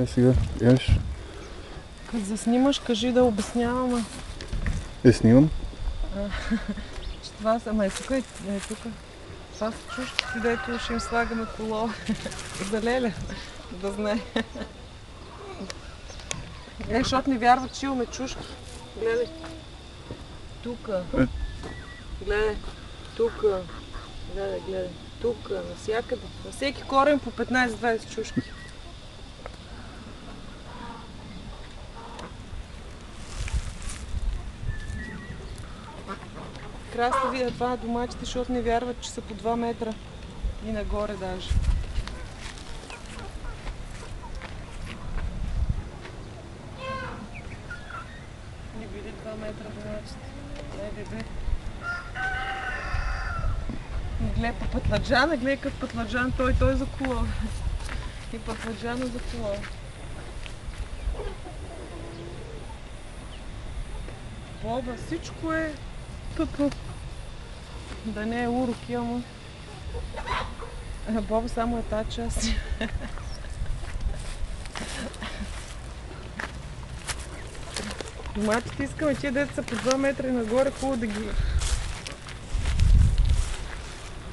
Сега, еш. Като заснимаш, кажи да обясняваме. Снимам. Че това са, тук е тук. Това са чушките, дето ще им слагаме коло. За леля, да знае. Защото не вярват, че имаме чушки. Гледай. Тука. Гледай. Тука. Гледай. Тука. Навсякъде. На всеки корен по 15-20 чушки. Красно видя това домачите, защото не вярват, че са по 2 метра и нагоре даже. Не види 2 метра домачите. Не, бебе. Не гледай по пътладжана, гледай като пътладжан, той за коло. И пътладжана за коло. Боба, всичко е пъпъп. Да не е уроки, ама... Боба само е тази част. Доматите искаме тия деца по 2 метра и нагоре, хубаво да ги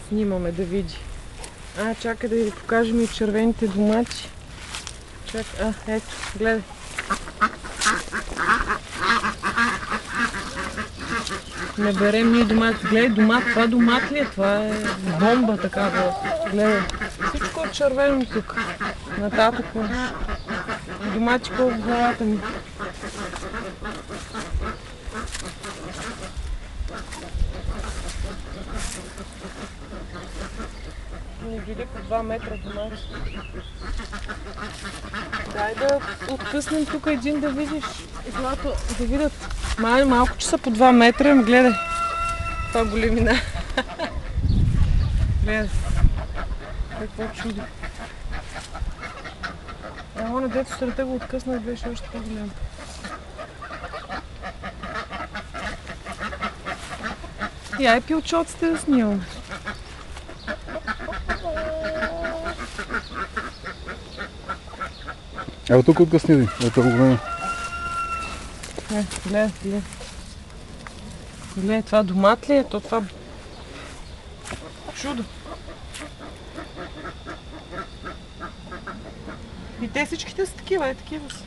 снимаме, да види. Чакай да ви покажем и червените домати. Чакай, ето, гледай. Не берем ние домат. Гледай, домат. Това домат ли е? Това е бомба такава. Гледай. Всичко е червено тук. Нататък. Домати колко в главата ми. Не видя по 2 метра домати. Дай да откъснем тук един да видиш. И когато да видят малко, че са по 2 метра, им гледай. Това големина. Гледай. Какво чудо. На дето сутринта го откъснах, беше още по-голям. И ай пилчоците да снимаме. Ево тук откъсни, ето го време. Гледай. Гледай, това домат ли е? Това чудо. И те всичките са такива, такива са.